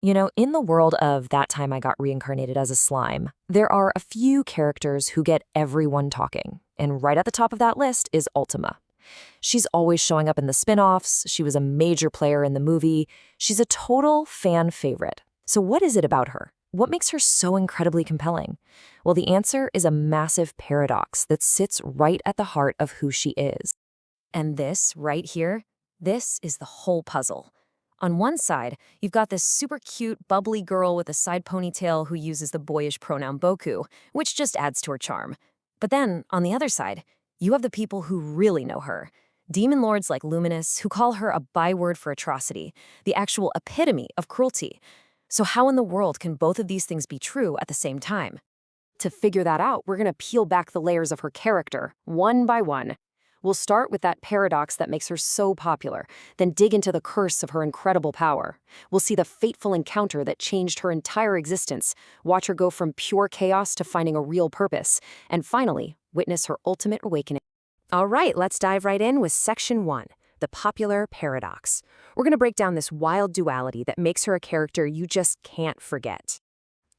You know, in the world of That Time I Got Reincarnated as a Slime, there are a few characters who get everyone talking, and right at the top of that list is Ultima. She's always showing up in the spin-offs, she was a major player in the movie, she's a total fan favorite. So what is it about her? What makes her so incredibly compelling? Well, the answer is a massive paradox that sits right at the heart of who she is. And this, right here, this is the whole puzzle. On one side, you've got this super cute, bubbly girl with a side ponytail who uses the boyish pronoun boku, which just adds to her charm. But then, on the other side, you have the people who really know her. Demon lords like Luminous, who call her a byword for atrocity, the actual epitome of cruelty. So how in the world can both of these things be true at the same time? To figure that out, we're going to peel back the layers of her character, one by one. We'll start with that paradox that makes her so popular, then dig into the curse of her incredible power. We'll see the fateful encounter that changed her entire existence, watch her go from pure chaos to finding a real purpose, and finally, witness her ultimate awakening. All right, let's dive right in with Section 1, the popular paradox. We're going to break down this wild duality that makes her a character you just can't forget.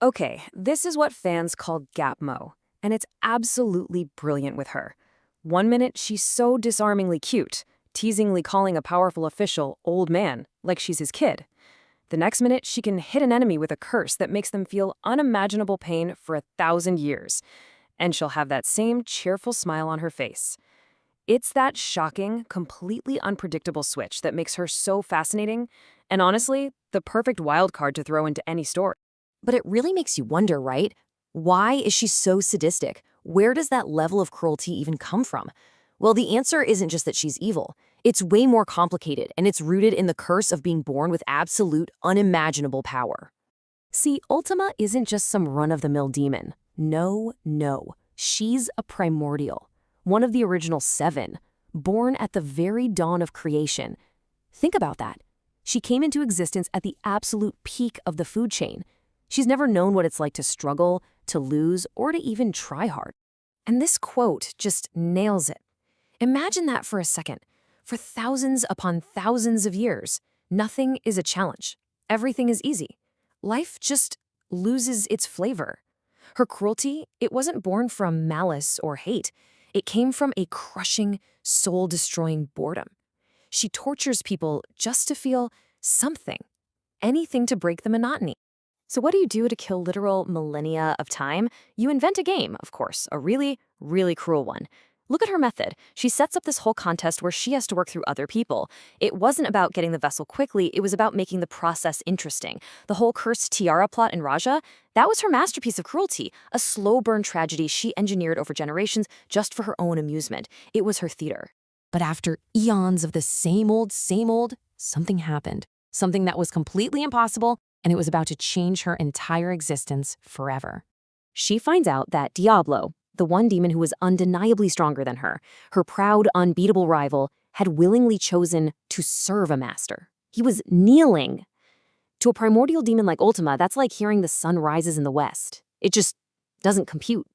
Okay, this is what fans call Gapmo, and it's absolutely brilliant with her. One minute, she's so disarmingly cute, teasingly calling a powerful official old man, like she's his kid. The next minute, she can hit an enemy with a curse that makes them feel unimaginable pain for 1,000 years. And she'll have that same cheerful smile on her face. It's that shocking, completely unpredictable switch that makes her so fascinating, and honestly, the perfect wild card to throw into any story. But it really makes you wonder, right? Why is she so sadistic? Where does that level of cruelty even come from? Well, the answer isn't just that she's evil. It's way more complicated, and it's rooted in the curse of being born with absolute, unimaginable power. See, Ultima isn't just some run-of-the-mill demon. No, no. She's a primordial. One of the original 7, born at the very dawn of creation. Think about that. She came into existence at the absolute peak of the food chain. She's never known what it's like to struggle, to lose, or to even try hard. And this quote just nails it. Imagine that for a second. For thousands upon thousands of years, nothing is a challenge. Everything is easy. Life just loses its flavor. Her cruelty, it wasn't born from malice or hate. It came from a crushing, soul-destroying boredom. She tortures people just to feel something, anything to break the monotony. So what do you do to kill literal millennia of time? You invent a game, of course, a really, really cruel one. Look at her method. She sets up this whole contest where she has to work through other people. It wasn't about getting the vessel quickly, it was about making the process interesting. The whole cursed tiara plot in Raja, that was her masterpiece of cruelty, a slow burn tragedy she engineered over generations just for her own amusement. It was her theater. But after eons of the same old, something happened. Something that was completely impossible, and it was about to change her entire existence forever. She finds out that Diablo, the one demon who was undeniably stronger than her, her proud, unbeatable rival, had willingly chosen to serve a master. He was kneeling. To a primordial demon like Ultima, that's like hearing the sun rises in the west. It just doesn't compute.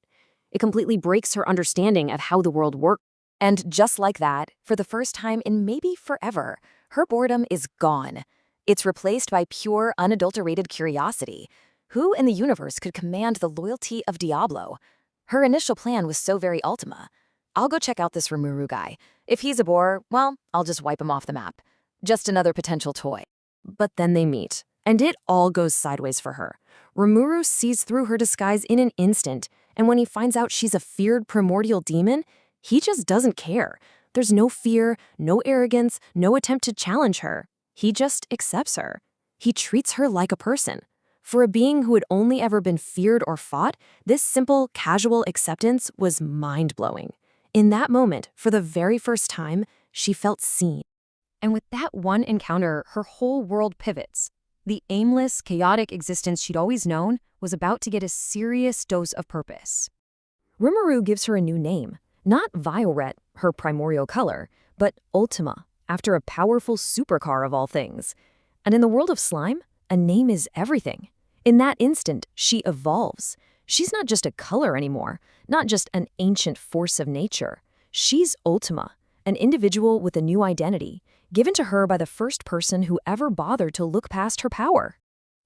It completely breaks her understanding of how the world works. And just like that, for the first time in maybe forever, her boredom is gone. It's replaced by pure, unadulterated curiosity. Who in the universe could command the loyalty of Diablo? Her initial plan was so very Ultima. I'll go check out this Rimuru guy. If he's a bore, well, I'll just wipe him off the map. Just another potential toy. But then they meet, and it all goes sideways for her. Rimuru sees through her disguise in an instant, and when he finds out she's a feared primordial demon, he just doesn't care. There's no fear, no arrogance, no attempt to challenge her. He just accepts her. He treats her like a person. For a being who had only ever been feared or fought, this simple, casual acceptance was mind-blowing. In that moment, for the very first time, she felt seen. And with that one encounter, her whole world pivots. The aimless, chaotic existence she'd always known was about to get a serious dose of purpose. Rimuru gives her a new name. Not Violet, her primordial color, but Ultima, after a powerful supercar of all things. And in the world of slime, a name is everything. In that instant, she evolves. She's not just a color anymore, not just an ancient force of nature. She's Ultima, an individual with a new identity, given to her by the first person who ever bothered to look past her power.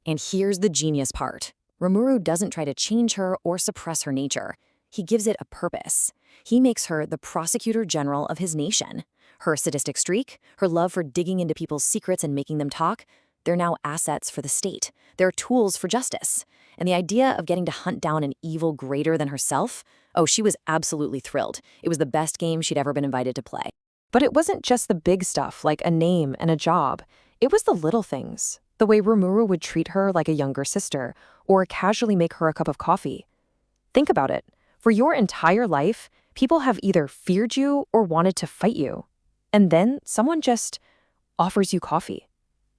And here's the genius part. Rimuru doesn't try to change her or suppress her nature. He gives it a purpose. He makes her the Prosecutor General of his nation. Her sadistic streak, her love for digging into people's secrets and making them talk, they're now assets for the state. They're tools for justice. And the idea of getting to hunt down an evil greater than herself, oh, she was absolutely thrilled. It was the best game she'd ever been invited to play. But it wasn't just the big stuff like a name and a job. It was the little things. The way Rimuru would treat her like a younger sister or casually make her a cup of coffee. Think about it. For your entire life, people have either feared you or wanted to fight you. And then someone just offers you coffee.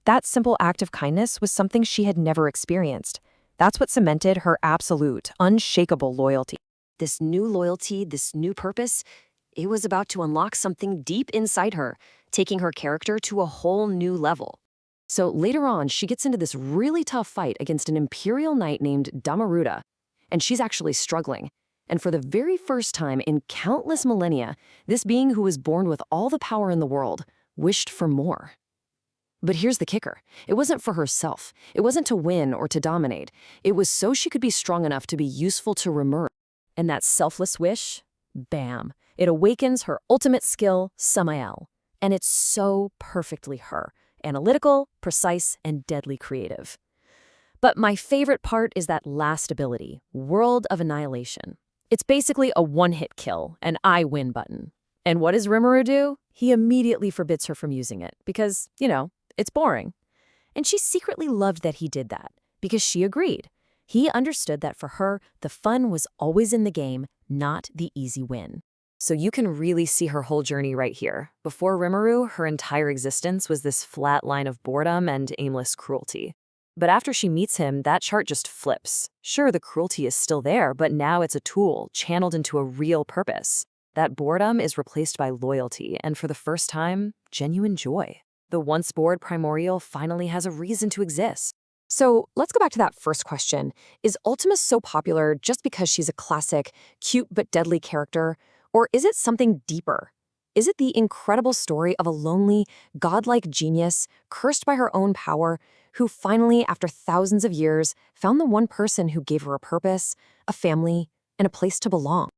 That simple act of kindness was something she had never experienced. That's what cemented her absolute, unshakable loyalty. This new loyalty, this new purpose, it was about to unlock something deep inside her, taking her character to a whole new level. So later on, she gets into this really tough fight against an Imperial Knight named Damaruta, and she's actually struggling. And for the very first time in countless millennia, this being who was born with all the power in the world wished for more. But here's the kicker. It wasn't for herself. It wasn't to win or to dominate. It was so she could be strong enough to be useful to Rimuru. And that selfless wish, bam, it awakens her ultimate skill, Samael. And it's so perfectly her. Analytical, precise, and deadly creative. But my favorite part is that last ability, World of Annihilation. It's basically a one-hit kill, an I win button. And what does Rimuru do? He immediately forbids her from using it because, it's boring. And she secretly loved that he did that because she agreed. He understood that for her, the fun was always in the game, not the easy win. So you can really see her whole journey right here. Before Rimuru, her entire existence was this flat line of boredom and aimless cruelty. But after she meets him, that chart just flips. Sure, the cruelty is still there, but now it's a tool, channeled into a real purpose. That boredom is replaced by loyalty, and for the first time, genuine joy. The once bored Primordial finally has a reason to exist. So let's go back to that first question. Is Ultima so popular just because she's a classic, cute but deadly character? Or is it something deeper? Is it the incredible story of a lonely, godlike genius, cursed by her own power, who finally, after thousands of years, found the one person who gave her a purpose, a family, and a place to belong?